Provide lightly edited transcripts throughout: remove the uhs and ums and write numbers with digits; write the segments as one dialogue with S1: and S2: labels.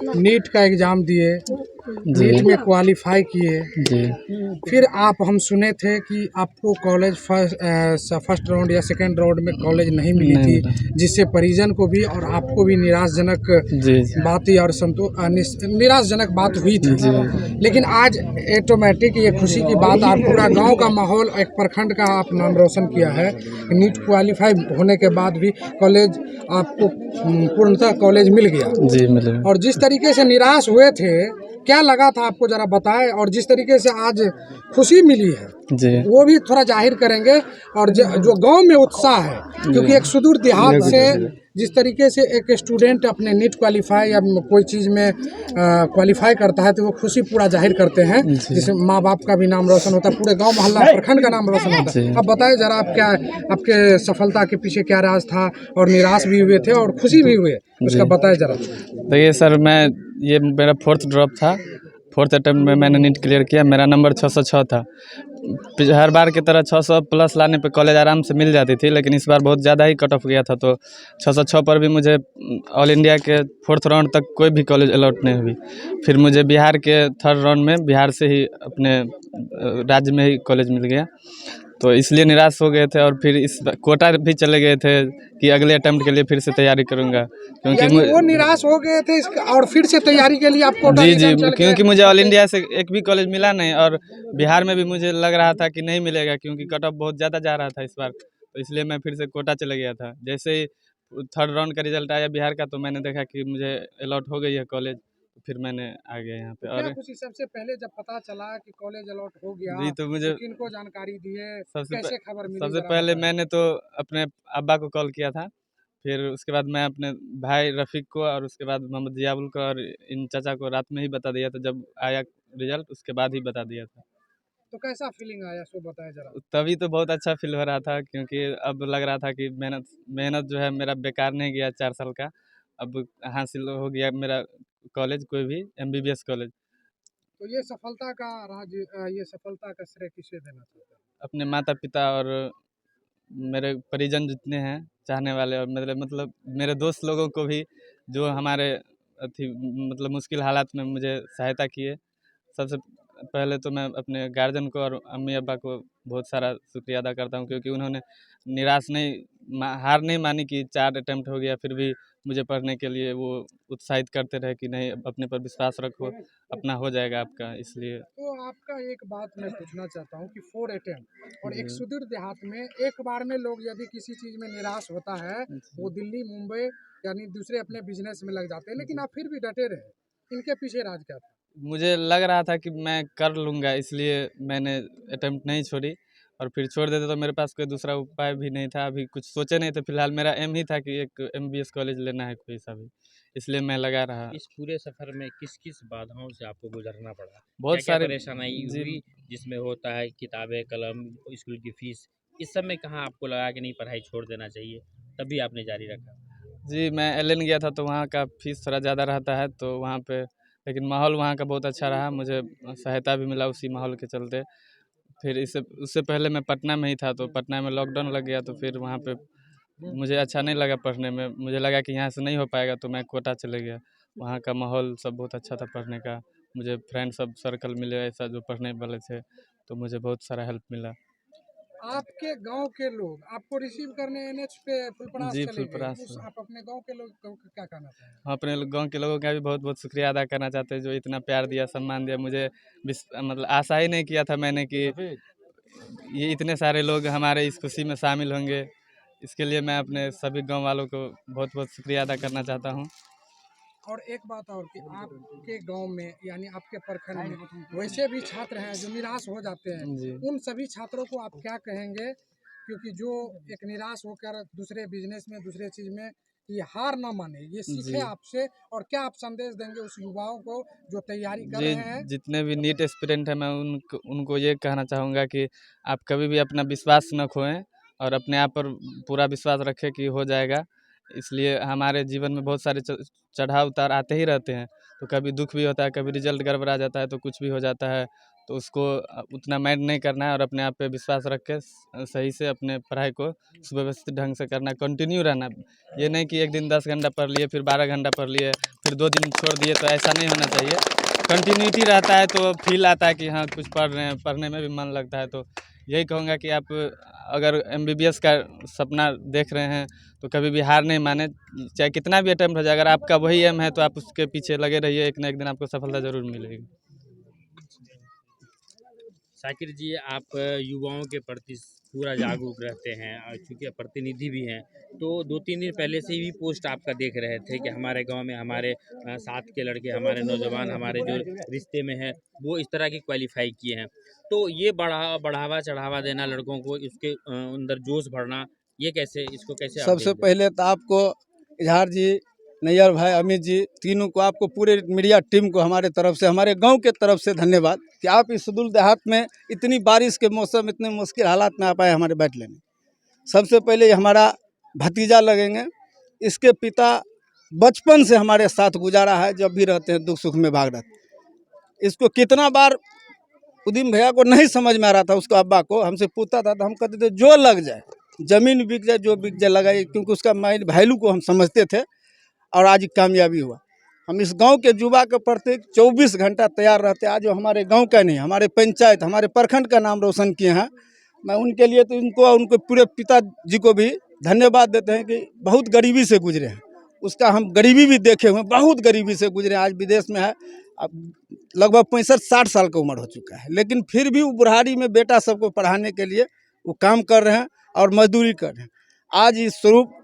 S1: NEET का exam दिए,
S2: जी
S1: NEET में क्वालिफाई किए,
S2: जी
S1: फिर आप हम सुने थे कि आपको कॉलेज फर्स्ट राउंड या सेकंड राउंड में कॉलेज नहीं मिली
S2: नहीं
S1: थी,
S2: मिला।
S1: जिससे परिजन को भी और आपको भी निराशजनक
S2: जी
S1: बात ही और निराशजनक बात हुई थी।
S2: जी
S1: लेकिन आज ऑटोमेटिक ये खुशी की बात, आप पूरा गांव का माहौल, एक प्रखंड का आप नाम रोशन किया है। नीट क्वालिफाई होने के बाद भी कॉलेज आपको पूर्णतः कॉलेज मिल गया।
S2: जी मिले।
S1: और जिस तरीके से निराश हुए थे, क्या लगा था आपको ज़रा बताएं, और जिस तरीके से आज खुशी मिली है
S2: जी
S1: वो भी थोड़ा जाहिर करेंगे। और जो गांव में उत्साह है, क्योंकि एक सुदूर देहात से जिस तरीके से एक स्टूडेंट अपने नीट क्वालिफाई या कोई चीज़ में क्वालिफाई करता है तो वो खुशी पूरा जाहिर करते हैं,
S2: जी
S1: जिसमें माँ बाप का भी नाम रोशन होता है, पूरे गांव मोहल्ला प्रखंड का नाम रोशन होता है।
S2: जी।
S1: अब बताएं जरा, आप क्या, आपके सफलता के पीछे क्या राज था, और निराश भी हुए थे और खुशी भी हुए, उसका
S2: जी
S1: बताएं जरा।
S2: देखिए सर, ये मेरा फोर्थ ड्रॉप था। फोर्थ अटेम्प्ट में मैंने नीट क्लियर किया। मेरा नंबर 606 था। हर बार की तरह 600 प्लस लाने पे कॉलेज आराम से मिल जाती थी, लेकिन इस बार बहुत ज़्यादा ही कट ऑफ गया था, तो 606 पर भी मुझे ऑल इंडिया के फोर्थ राउंड तक कोई भी कॉलेज अलॉट नहीं हुई। फिर मुझे बिहार के थर्ड राउंड में बिहार से ही अपने राज्य में ही कॉलेज मिल गया, तो इसलिए निराश हो गए थे। और फिर इस कोटा भी चले गए थे कि अगले अटेम्प्ट के लिए फिर से तैयारी करूँगा, क्योंकि
S1: यानी वो निराश हो गए थे और फिर से तैयारी के लिए आप कोटा
S2: जी
S1: निगम चल
S2: क्योंकि
S1: गए।
S2: मुझे ऑल इंडिया से एक भी कॉलेज मिला नहीं, और बिहार में भी मुझे लग रहा था कि नहीं मिलेगा, क्योंकि कट ऑफ बहुत ज़्यादा जा रहा था इस बार, तो इसलिए मैं फिर से कोटा चले गया था। जैसे ही थर्ड राउंड का रिजल्ट आया बिहार का, तो मैंने देखा कि मुझे अलॉट हो गई है कॉलेज, तो फिर मैंने आ गया यहाँ पे।
S1: तो क्या
S2: और
S1: खुशी सबसे पहले जब पता चला कि कॉलेज अलॉट हो गया,
S2: जी, तो मुझे
S1: तो किनको जानकारी दिए,
S2: सबसे
S1: कैसे खबर मिली,
S2: सबसे
S1: जरा
S2: पहले
S1: बताएं।
S2: मैंने तो अपने अब्बा को कॉल किया था। फिर उसके बाद मैं अपने भाई रफ़ीक को, और उसके बाद मोहम्मद जियाबुल को, और इन चाचा को रात में ही बता दिया था। जब आया रिजल्ट उसके बाद ही बता दिया था।
S1: तो कैसा फीलिंग आया, सो बताएं जरा।
S2: तभी तो बहुत अच्छा फ़ील हो रहा था, क्योंकि अब लग रहा था कि मेहनत मेहनत जो है मेरा बेकार नहीं गया 4 साल का। अब हासिल हो गया मेरा कॉलेज, कोई भी एमबीबीएस कॉलेज।
S1: तो ये सफलता का राज, ये सफलता का श्रेय किसे देना चाहते हैं।
S2: अपने माता-पिता और मेरे परिजन जितने हैं चाहने वाले, और मतलब मेरे दोस्त लोगों को भी, जो हमारे मतलब मुश्किल हालात में मुझे सहायता किए। सबसे पहले तो मैं अपने गार्जियन को और अम्मी-अब्बा को बहुत सारा शुक्रिया अदा करता हूँ, क्योंकि उन्होंने निराश नहीं हार नहीं मानी कि 4 अटेम्प्ट हो गया, फिर भी मुझे पढ़ने के लिए वो उत्साहित करते रहे कि नहीं, अपने पर विश्वास रखो, अपना हो जाएगा आपका, इसलिए।
S1: तो आपका एक बात मैं पूछना चाहता हूँ कि 4 अटेम्प्ट और
S2: जी,
S1: एक सुदूर देहात में एक बार में लोग यदि किसी चीज़ में निराश होता है,
S2: जी,
S1: वो दिल्ली, मुंबई यानी दूसरे अपने बिजनेस में लग जाते हैं, लेकिन आप फिर भी डटे रहे। इनके पीछे राज क्या था।
S2: मुझे लग रहा था कि मैं कर लूँगा, इसलिए मैंने अटेम्प्ट नहीं छोड़ी। और फिर छोड़ देते तो मेरे पास कोई दूसरा उपाय भी नहीं था, अभी कुछ सोचे नहीं थे। फिलहाल मेरा एम ही था कि एक एमबीबीएस कॉलेज लेना है कोई सा भी, इसलिए मैं लगा रहा।
S3: इस पूरे सफ़र में किस-किस बाधाओं से आपको गुज़रना पड़ा?
S2: बहुत
S3: क्या-क्या
S2: सारे
S3: परेशानी
S2: जी
S3: हुई जिसमें होता है किताबें, कलम, स्कूल की फ़ीस? इस सब में कहाँ आपको लगा कि नहीं पढ़ाई छोड़ देना चाहिए, तब भी आपने जारी रखा?
S2: जी, मैं एलेन गया था, तो वहाँ का फ़ीस थोड़ा ज़्यादा रहता है, तो वहाँ पे, लेकिन माहौल वहाँ का बहुत अच्छा रहा, मुझे सहायता भी मिला उसी माहौल के चलते। फिर इससे उससे पहले मैं पटना में ही था, तो पटना में लॉकडाउन लग गया, तो फिर वहाँ पे मुझे अच्छा नहीं लगा पढ़ने में। मुझे लगा कि यहाँ से नहीं हो पाएगा, तो मैं कोटा चले गया। वहाँ का माहौल सब बहुत अच्छा था पढ़ने का। मुझे फ्रेंड सब सर्कल मिले ऐसा जो पढ़ने वाले थे, तो मुझे बहुत सारा हेल्प मिला।
S1: आपके गांव के लोग आपको रिसीव करने एनएच पे फुलपरास
S2: जी,
S1: चले गए,
S2: फुलपरास।
S1: उस आप अपने गांव के लोग को क्या कहना चाहेंगे।
S2: हम अपने गाँव के लोगों का भी बहुत-बहुत शुक्रिया अदा करना चाहते हैं, जो इतना प्यार दिया, सम्मान दिया। मुझे मतलब आशा ही नहीं किया था मैंने कि ये इतने सारे लोग हमारे इस खुशी में शामिल होंगे। इसके लिए मैं अपने सभी गाँव वालों को बहुत-बहुत शुक्रिया अदा करना चाहता हूँ।
S1: और एक बात और कि आपके गांव में यानी आपके प्रखंड में वैसे भी छात्र हैं जो निराश हो जाते हैं,
S2: जी।
S1: उन सभी छात्रों को आप क्या कहेंगे, क्योंकि जो एक निराश होकर दूसरे बिजनेस में, दूसरे चीज़ में, ये हार ना माने, ये सीखे
S2: जी।
S1: आपसे, और क्या आप संदेश देंगे उस युवाओं को जो तैयारी कर
S2: जी,
S1: रहे हैं।
S2: जितने भी नीट एस्पिरेंट हैं, मैं उनको उनको ये कहना चाहूँगा कि आप कभी भी अपना विश्वास न खोएँ, और अपने आप पर पूरा विश्वास रखें कि हो जाएगा। इसलिए हमारे जीवन में बहुत सारे चढ़ाव उतार आते ही रहते हैं। तो कभी दुख भी होता है, कभी रिजल्ट गड़बड़ा जाता है, तो कुछ भी हो जाता है। तो उसको उतना माइंड नहीं करना है और अपने आप पे विश्वास रख के सही से अपने पढ़ाई को सुव्यवस्थित ढंग से करना, कंटिन्यू रहना। ये नहीं कि एक दिन 10 घंटा पढ़ लिए, फिर 12 घंटा पढ़ लिए, फिर 2 दिन छोड़ दिए, तो ऐसा नहीं होना चाहिए। कंटिन्यूटी रहता है तो फील आता है कि हाँ कुछ पढ़ रहे हैं, पढ़ने में भी मन लगता है। तो यही कहूँगा कि आप अगर MBBS का सपना देख रहे हैं तो कभी भी हार नहीं माने, चाहे कितना भी अटेम्प्ट हो जाए। अगर आपका वही एम है तो आप उसके पीछे लगे रहिए, एक ना एक दिन आपको सफलता ज़रूर मिलेगी।
S3: शाकिर जी, आप युवाओं के प्रति पूरा जागरूक रहते हैं और चूँकि आप प्रतिनिधि भी हैं, तो 2-3 दिन पहले से ही पोस्ट आपका देख रहे थे कि हमारे गांव में हमारे साथ के लड़के, हमारे नौजवान, हमारे जो रिश्ते में हैं, वो इस तरह की क्वालिफाई किए हैं। तो ये बढ़ावा चढ़ावा देना लड़कों को, इसके अंदर जोश भरना, ये कैसे, इसको कैसे आप
S4: सबसे
S3: देखते हैं?
S4: पहले तो आपको इजहार जी, नैयर भाई, अमित जी, तीनों को, आपको पूरे मीडिया टीम को हमारे तरफ से, हमारे गांव के तरफ से धन्यवाद कि आप इस सुदूर देहात में इतनी बारिश के मौसम, इतने मुश्किल हालात में आप आए हमारे बैठ लेने। सबसे पहले ये हमारा भतीजा लगेंगे। इसके पिता बचपन से हमारे साथ गुजारा है, जब भी रहते हैं दुख सुख में भाग रहते। इसको कितना बार उदीम भैया को नहीं समझ में आ रहा था, उसको अब्बा को हमसे पूछता था तो हम कहते थे जो लग जाए, ज़मीन बिक जाए, जो बिक जाए लगाए, क्योंकि उसका माइंड वैल्यू को हम समझते थे और आज कामयाबी हुआ। हम इस गांव के युवा के प्रति 24 घंटा तैयार रहते हैं। आज जो हमारे गांव का नहीं, हमारे पंचायत, हमारे प्रखंड का नाम रोशन किए हैं। मैं उनके लिए तो इनको और उनके पूरे पिताजी को भी धन्यवाद देते हैं कि बहुत गरीबी से गुजरे हैं। उसका हम गरीबी भी देखे हुए हैं, बहुत गरीबी से गुजरे हैं। आज विदेश में है, अब लगभग 65-60 साल का उम्र हो चुका है, लेकिन फिर भी वो बुढ़ारी में बेटा सबको पढ़ाने के लिए वो काम कर रहे हैं और मजदूरी कर रहे हैं। आज इस स्वरूप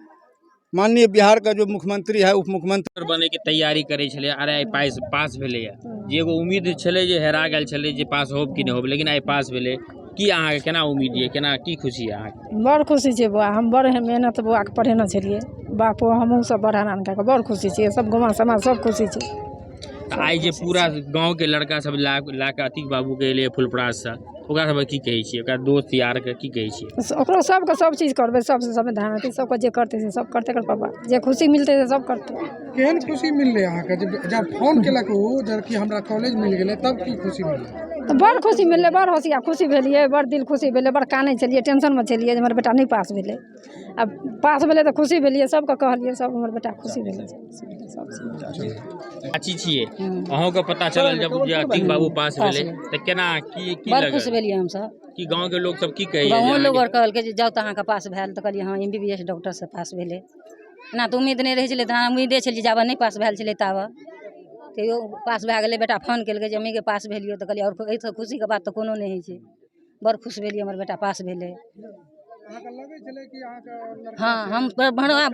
S4: माननीय बिहार का जो मुख्यमंत्री है, उप मुख्यमंत्री
S3: बने की तैयारी करे छले, अरे आई पास भेले जे एगो उम्मीद छले जे हेरा गेल छले जे पास होब कि नहीं होब, लेकिन आई पास भेले। की अहाँ के केना उम्मीद ये, केना की खुशी है अहाँ के?
S5: बड़ खुशी छै बौआ, हम बड़ मेहनत बौआके पढ़ेने छलियै, बापो हमहूँ सब पढ़ाना कऽ बड़ खुशी छियै, सब गाँव समाज सब खुशी छै।
S3: तऽ आइ जे पूरा गाँव के लड़का सब ला के अतीक बाबू के एलियै फुलपरास से, ओकरा सब की कहै छियै, ओकरा दोस्त यार के की कहै छियै?
S5: ओकरो सबके सब चीज करबै, सबसे संविधान हेतै, सबके जे करतै से सब करतै कर पापा, जे खुशी मिलतै से सब करतै।
S1: केहन खुशी मिललै अहाँके जब फोन केलक ओ जबकि हमरा कॉलेज मिल गेलै, तब की खुशी मिललै?
S5: तऽ बड़ खुशी मिललै, बड़ होशियार खुशी भेलियै, बड़ दिल खुशी भेलै, बड़ कानै छलियै, टेंशनमे छलियै जे हमर बेटा नहीं पास भेलै। अब पास भेलै तऽ खुशी भेलियै, सबके कहलियै, सब हमर बेटा खुशी भेलै।
S3: अच्छी छियै अहों के पता चलल जब जे अतीक बाबू पास भेले तऽ केना की
S6: बड़
S3: लगल?
S6: खुश भेलियै हमसब।
S3: कि गाँव के लोग सब की कहै
S6: गाँवो लोग आर कहलकै जे जाउ तऽ अहाँके पास भेल, तऽ कहलियै हाँ MBBS डॉक्टर से पास भेलै। एना तऽ उम्मीद नहि रहै छलै, तऽ उम्मीदे छलियै जाबऽ नहि पास भेल छलै ताबऽ तैयो पास भए गेलै। बेटा फोन केलकै जे अम्मीके पास भेलियै, तऽ कहलियै आओर एहिसँ खुशीके बात तऽ कोनो नहि होइ छै। बड़ खुश भेलियै हमर बेटा पास भेलै।
S1: अहाँके लगै छलै कि अहाँके
S6: हाँ, हम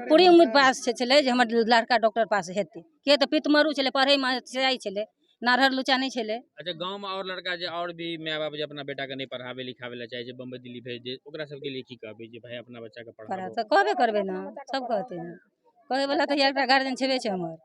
S6: पूरी उम्मीद पास छलै जे हमर लड़का डॉक्टर पास हेतै, किया तऽ पितमरू छलै, पढ़ैमे सही छलै, नारहर लुचा नहीं छलै।
S3: अच्छा, गाँव में और लड़का जे और भी माय बाप जे अपना बेटा के नहीं पढ़ावे लिखावे ला चाहे, जे बम्बई दिल्ली भेज दे, ओकरा सबके लिए की कहबै जे भाई अपना बच्चा के
S6: पढ़ा
S3: पढ़ाबो?
S6: तऽ कहबे करबै ना, सब कहते हैं, कहे वाला तऽ एकटा गार्जियन छेबे छै हमर।